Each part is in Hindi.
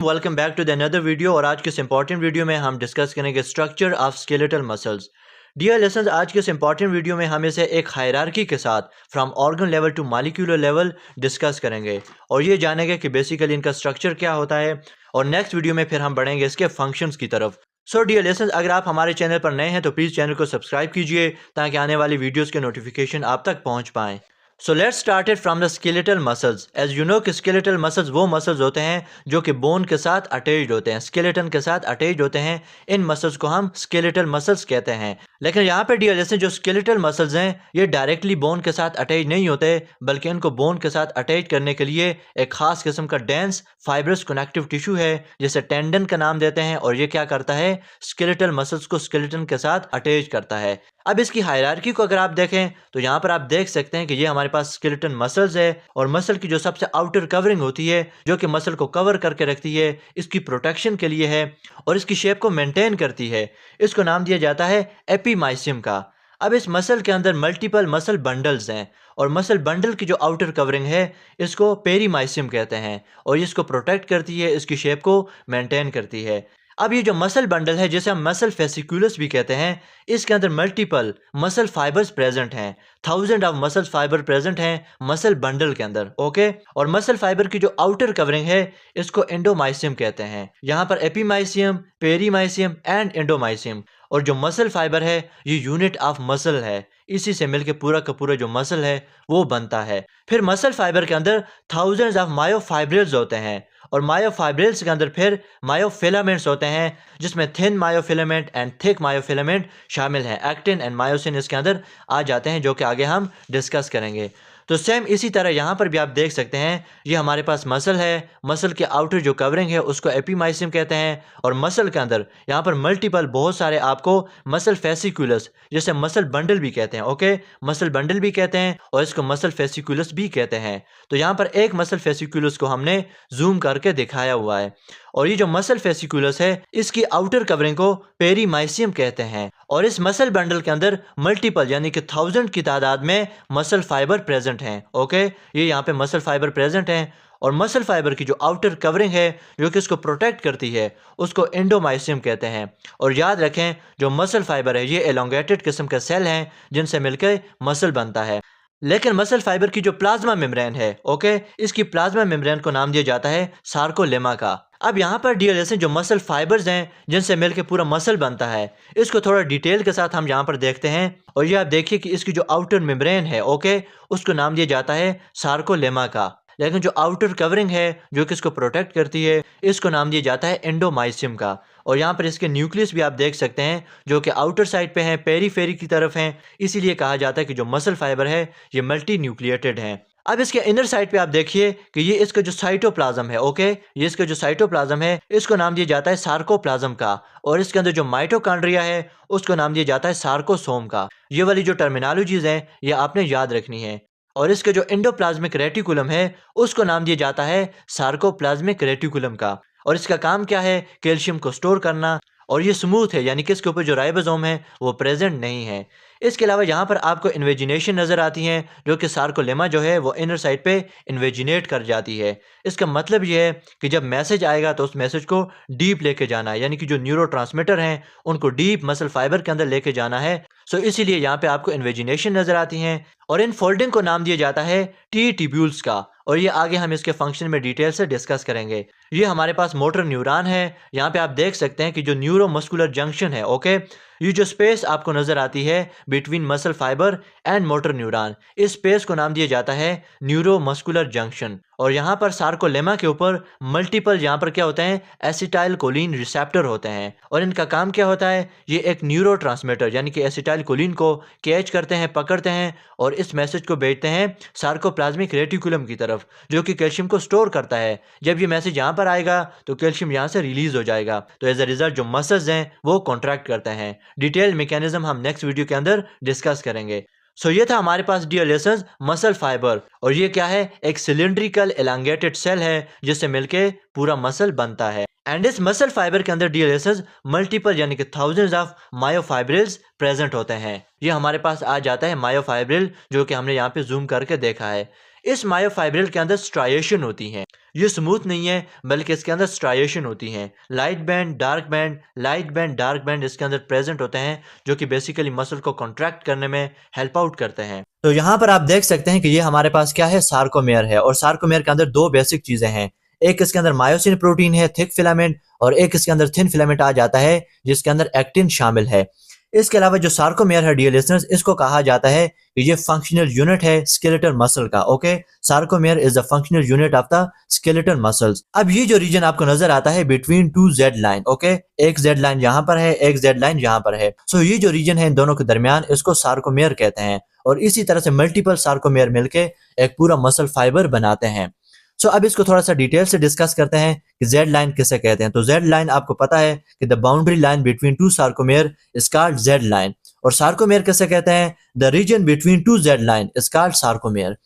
Welcome back to the another video. और आज के इस इंपॉर्टेंट वीडियो में हम डिस्कस करेंगे structure of skeletal muscles. Dear lessons, आज के इस इंपॉर्टेंट वीडियो में हम इसे एक हायरार्की के साथ from organ level to molecular level discuss करेंगे और ये जानेंगे कि बेसिकली इनका स्ट्रक्चर क्या होता है। और नेक्स्ट वीडियो में फिर हम बढ़ेंगे इसके फंक्शंस की तरफ। सो डियर लेसन्स, अगर आप हमारे चैनल पर नए हैं तो प्लीज़ चैनल को सब्सक्राइब कीजिए ताकि आने वाली वीडियोज़ के नोटिफिकेशन आप तक पहुँच पाएँ। So let's started from the skeletal muscles. As you know कि स्केलेटल मसल्स वो मसल्स होते हैं जो कि बोन के साथ अटैच्ड होते हैं, स्केलेटन के साथ अटैच्ड होते हैं। इन मसल्स को हम स्केलेटल मसल्स कहते हैं। लेकिन यहाँ पे डियर जैसे जो स्केलेटल मसल्स हैं ये डायरेक्टली बोन के साथ अटैच नहीं होते, बल्कि इनको बोन के साथ अटैच करने के लिए एक खास किस्म का डेंस फाइब्रस कनेक्टिव टिश्यू है जिसे टेंडन का नाम देते हैं। और ये क्या करता है, स्केलेटल मसल्स को स्केलेटन के साथ अटैच करता है। अब इसकी हायरार्की को अगर आप देखें तो यहाँ पर आप देख सकते हैं कि ये हमारे पास स्केलेटन मसल्स है और मसल की जो सबसे आउटर कवरिंग होती है जो कि मसल को कवर करके रखती है, इसकी प्रोटेक्शन के लिए है और इसकी शेप को मेंटेन करती है। इसको नाम दिया जाता है एपीमाइसियम का। अब इस मसल के अंदर मल्टीपल मसल बंडल्स हैं और मसल बंडल की जो आउटर कवरिंग है इसको पेरीमाइसियम कहते हैं और ये इसको प्रोटेक्ट करती है, इसकी शेप को मेंटेन करती है। अब ये जो मसल बंडल है जिसे हम मसल फेसिकुलस भी कहते हैं, इसके अंदर मल्टीपल मसल फाइबर्स प्रेजेंट हैं। Thousand of muscle fibre present हैं मसल बंडल के अंदर। ओके, और मसल फाइबर की जो आउटर कवरिंग है इसको एंडोमाइसियम कहते हैं। यहाँ पर एपीमाइसियम, पेरीमाइसियम एंड एंडोमाइसियम। और जो मसल फाइबर है ये यूनिट ऑफ मसल है, इसी से मिलकर पूरा का पूरा जो मसल है वो बनता है। फिर मसल फाइबर के अंदर थाउजेंड्स ऑफ मायोफाइब्रिल्स होते हैं और मायोफाइब्रिल्स के अंदर फिर मायोफिलामेंट्स होते हैं जिसमें thin myofilament and thick myofilament शामिल हैं। एक्टिन एंड मायोसिन इसके अंदर आ जाते हैं जो कि आगे हम डिस्कस करेंगे। तो सेम इसी तरह यहाँ पर भी आप देख सकते हैं ये हमारे पास मसल है, मसल के आउटर जो कवरिंग है उसको एपीमाइसियम कहते हैं और मसल के अंदर यहाँ पर मल्टीपल बहुत सारे आपको मसल फेसिकुलस जैसे मसल बंडल भी कहते हैं। ओके, मसल बंडल भी कहते हैं और इसको मसल फेसिकुलस भी कहते हैं। तो यहाँ पर एक मसल फेसिकुलस को हमने जूम करके दिखाया हुआ है और ये जो मसल फेसिकुलस है इसकी आउटर कवरिंग को पेरीमाइसियम कहते हैं और इस मसल बंडल के अंदर मल्टीपल यानी कि थाउजेंड की तादाद में मसल फाइबर प्रेजेंट हैं। ओके, ये यहाँ पे मसल फाइबर प्रेजेंट हैं और मसल फाइबर की जो आउटर कवरिंग है जो कि इसको प्रोटेक्ट करती है उसको एंडोमाइसियम कहते हैं। और याद रखें जो मसल फाइबर है ये एलोंगेटेड किस्म के सेल हैं जिनसे मिलकर मसल बनता है। लेकिन मसल फाइबर की जो प्लाज्मा मेम्ब्रेन है, ओके, इसकी प्लाज्मा मेम्ब्रेन को नाम दिया जाता है सार्कोलेमा का। अब यहाँ पर डियर जो मसल फाइबर्स हैं जिनसे मिलकर पूरा मसल बनता है इसको थोड़ा डिटेल के साथ हम यहाँ पर देखते हैं। और ये आप देखिए कि इसकी जो आउटर मेम्ब्रेन है, ओके, उसको नाम दिया जाता है सार्कोलेमा का। लेकिन जो आउटर कवरिंग है जो कि इसको प्रोटेक्ट करती है इसको नाम दिया जाता है एंडोमाइसियम का। और यहाँ पर इसके न्यूक्लियस भी आप देख सकते हैं जो कि आउटर साइड पे हैं, पेरीफेरी की तरफ हैं। इसीलिए कहा जाता है कि जो मसल फाइबर है ये मल्टी न्यूक्लिएटेड हैं। अब इसके इनर साइड पे आप देखिए कि ये इसका जो साइटोप्लाज्म है, ओके, ये इसका जो साइटोप्लाज्म है इसको नाम दिया जाता है सार्कोप्लाज्म का। और इसके अंदर जो माइटोकॉन्ड्रिया है उसको नाम दिया जाता है सार्कोसोम का। ये वाली जो टर्मिनोलॉजीज हैं ये आपने याद रखनी है। और इसका जो एंडोप्लाज्मिक रेटिकुलम है उसको नाम दिया जाता है सार्कोप्लाज्मिक रेटिकुलम का। और इसका काम क्या है, कैल्शियम को स्टोर करना। और ये स्मूथ है यानी कि इसके ऊपर जो राइबोसोम है वो प्रेजेंट नहीं है। इसके अलावा यहाँ पर आपको इन्वेजिनेशन नज़र आती हैं जो कि सार्कोलेमा जो है वो इनर साइड पे इन्वेजिनेट कर जाती है। इसका मतलब ये है कि जब मैसेज आएगा तो उस मैसेज को डीप लेके जाना है, यानी कि जो न्यूरोट्रांसमीटर हैं उनको डीप मसल फाइबर के अंदर लेके जाना है। सो इसीलिए यहाँ पे आपको इन्वेजिनेशन नज़र आती हैं। और इन फोल्डिंग को नाम दिया जाता है टी ट्यूब्यूल्स का। और ये आगे हम इसके फंक्शन में डिटेल से डिस्कस करेंगे। ये हमारे पास मोटर न्यूरॉन है। यहाँ पे आप देख सकते हैं कि जो न्यूरोमस्कुलर जंक्शन है, ओके, ये जो स्पेस आपको नजर आती है between muscle fibre and motor neuron, इस स्पेस को नाम दिया जाता है न्यूरोमस्कुलर जंक्शन। और यहाँ पर सार्कोलेमा के ऊपर मल्टीपल यहाँ पर क्या होते हैं, एसिटाइल कोलिन रिसेप्टर होते हैं। और इनका काम क्या होता है, ये एक न्यूरोट्रांसमीटर यानी कि एसिटाइल कोलिन को कैच करते हैं, पकड़ते हैं और इस मैसेज को भेजते हैं सार्कोप्लाज्मिक रेटिकुलम की तरफ जो कि कैल्शियम को स्टोर करता है। जब ये मैसेज यहाँ पर आएगा तो कैल्शियम यहाँ से रिलीज हो जाएगा। तो एज अ रिजल्ट जो मसल्स हैं वो कॉन्ट्रैक्ट करते हैं। डिटेल मैकेनिज्म हम नेक्स्ट वीडियो के अंदर डिस्कस करेंगे। सो ये था हमारे पास डियर लेसन्स मसल फाइबर। और ये क्या है, एक सिलिंड्रिकल एलांगेटेड सेल है जिससे मिलके पूरा मसल बनता है। एंड इस मसल फाइबर के अंदर डियर लेसन्स मल्टीपल यानी कि थाउजेंड्स ऑफ मायोफाइब्रिल्स प्रेजेंट होते हैं। ये हमारे पास आ जाता है मायोफाइब्रिल जो कि हमने यहाँ पे जूम करके देखा है। इस मायोफाइब्रिल के अंदर स्ट्राइएशन होती हैं। ये स्मूथ नहीं है, बल्कि इसके अंदर स्ट्राइएशन होती हैं। Light band, dark band, light band, dark band इसके अंदर प्रेजेंट होते हैं, जो कि बेसिकली मसल को कॉन्ट्रैक्ट करने में हेल्प आउट करते हैं। तो यहाँ पर आप देख सकते हैं कि ये हमारे पास क्या है, सार्कोमेयर है। और सार्कोमेयर के अंदर दो बेसिक चीजें हैं। एक इसके अंदर मायोसिन प्रोटीन है, थिक फिलामेंट, और एक इसके अंदर थिन फिलामेंट आ जाता है, जिसके अंदर एक्टिन शामिल है। इसके अलावा जो सार्कोमेयर है डियर लिसनर्स, इसको कहा जाता है कि ये फंक्शनल यूनिट है स्केलेटल मसल का। Okay, sarcomere is the functional unit of the skeletal muscles. अब ये जो रीजन आपको नजर आता है between two Z line, okay, एक जेड लाइन यहाँ पर है, एक जेड लाइन यहाँ पर है। सो ये जो रीजन है इन दोनों के दरमियान, इसको सार्कोमेयर कहते हैं। और इसी तरह से मल्टीपल सार्कोमेयर मिलके एक पूरा मसल फाइबर बनाते हैं। सो अब इसको थोड़ा सा डिटेल से डिस्कस करते हैं कि जेड लाइन किसे कहते हैं। तो जेड लाइन आपको पता है कि the boundary line between two sarcomere is called Z line. और सार्कोमेयर किसे कहते हैं? The region between two Z line is called sarcomere.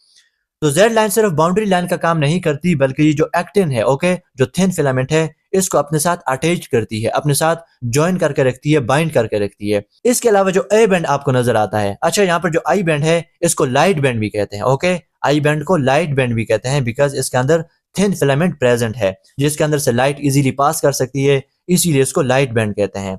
तो जेड लाइन सिर्फ बाउंड्री लाइन का काम नहीं करती, बल्कि ये जो एक्टिन है, ओके, जो थिन फिलामेंट है, इसको अपने साथ अटैच करती है, अपने साथ ज्वाइन करके रखती है, बाइंड करके रखती है। इसके अलावा जो ए बैंड आपको नजर आता है, अच्छा यहाँ पर जो आई बैंड है, इसको लाइट बैंड भी कहते हैं। ओके, आई बैंड को लाइट बैंड भी कहते हैं, बिकॉज इसके अंदर थिन फिलामेंट प्रेजेंट है, जिसके अंदर से लाइट इजीली पास कर सकती है, इसीलिए इसको लाइट बैंड कहते हैं।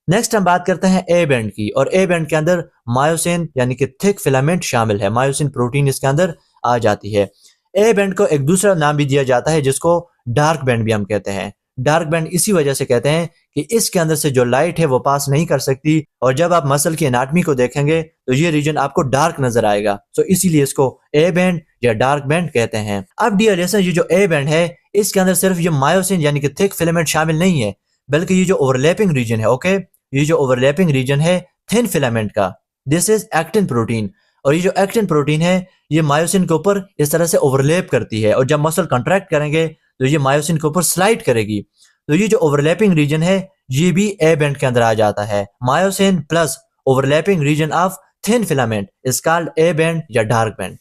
नेक्स्ट हम बात करते हैं ए बैंड की। और ए बैंड के अंदर मायोसिन यानी कि थिक फिलामेंट शामिल है, मायोसिन प्रोटीन इसके अंदर आ जाती है। ए बैंड को एक दूसरा नाम भी दिया जाता है, जिसको डार्क बैंड भी हम कहते हैं। डार्क बैंड इसी वजह से कहते हैं कि इसके अंदर से जो लाइट है वो पास नहीं कर सकती, और जब आप मसल की एनाटमी को देखेंगे तो ये रीजन आपको डार्क नजर आएगा। तो इसीलिए इसको ए बैंड या डार्क बैंड कहते हैं। अब डियर लिसनर्स, ये जो ए बैंड है, इसके अंदर सिर्फ ये मायोसिन यानी कि थिक फिलामेंट शामिल नहीं है, बल्कि ये जो ओवरलैपिंग रीजन है, ओके, ये जो ओवरलैपिंग रीजन है थिन फिलामेंट का, दिस इज एक्टिन प्रोटीन। और ये जो एक्टिन प्रोटीन है, ये मायोसिन के ऊपर इस तरह से ओवरलैप करती है, और जब मसल कॉन्ट्रैक्ट करेंगे तो ये मायोसिन के ऊपर स्लाइड करेगी। तो ये जो ओवरलैपिंग रीजन है, ये भी ए बैंड के अंदर आ जाता है। Myosin plus overlapping region of thin filament is called A band या डार्क बैंड।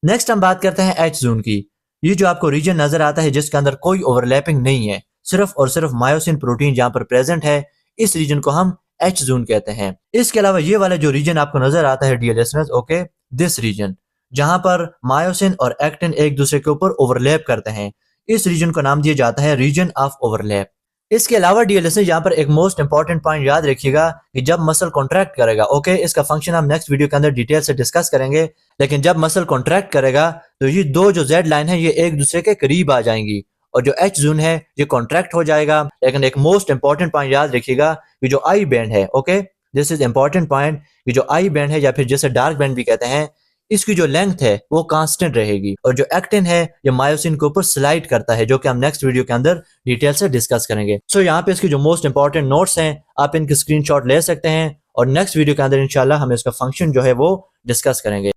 नेक्स्ट हम बात करते हैं एच जोन की। ये जो आपको रीजन नजर आता है, जिसके अंदर कोई ओवरलैपिंग नहीं है, सिर्फ और सिर्फ मायोसिन प्रोटीन जहां पर प्रेजेंट है, इस रीजन को हम एच जोन कहते हैं। इसके अलावा ये वाला जो रीजन आपको नजर आता है dear listeners, okay, this region, जहां पर मायोसिन और एक्टिन एक दूसरे के ऊपर ओवरलैप करते हैं, इस रीजन को नाम दिया जाता है रीजन ऑफ ओवरलैप। इसके अलावा डियर लिसनर्स, यहाँ पर एक मोस्ट इंपॉर्टेंट पॉइंट याद रखिएगा कि जब मसल कॉन्ट्रैक्ट करेगा, ओके, इसका फंक्शन हम नेक्स्ट वीडियो के अंदर डिटेल से डिस्कस करेंगे, लेकिन जब मसल कॉन्ट्रैक्ट करेगा तो ये दो जो जेड लाइन है, ये एक दूसरे के करीब आ जाएंगी, और जो एच जोन है ये कॉन्ट्रैक्ट हो जाएगा। लेकिन एक मोस्ट इंपॉर्टेंट पॉइंट याद रखिएगा कि जो आई बैंड है, okay, this is important point, कि जो आई बैंड है या फिर जैसे डार्क बैंड भी कहते हैं, इसकी जो लेंथ है वो कांस्टेंट रहेगी, और जो एक्टिन है ये मायोसिन के ऊपर स्लाइड करता है, जो कि हम नेक्स्ट वीडियो के अंदर डिटेल से डिस्कस करेंगे। सो यहाँ पे इसकी जो मोस्ट इंपॉर्टेंट नोट्स हैं, आप इनकी स्क्रीनशॉट ले सकते हैं, और नेक्स्ट वीडियो के अंदर इंशाल्लाह हम इसका फंक्शन जो है वो डिस्कस करेंगे।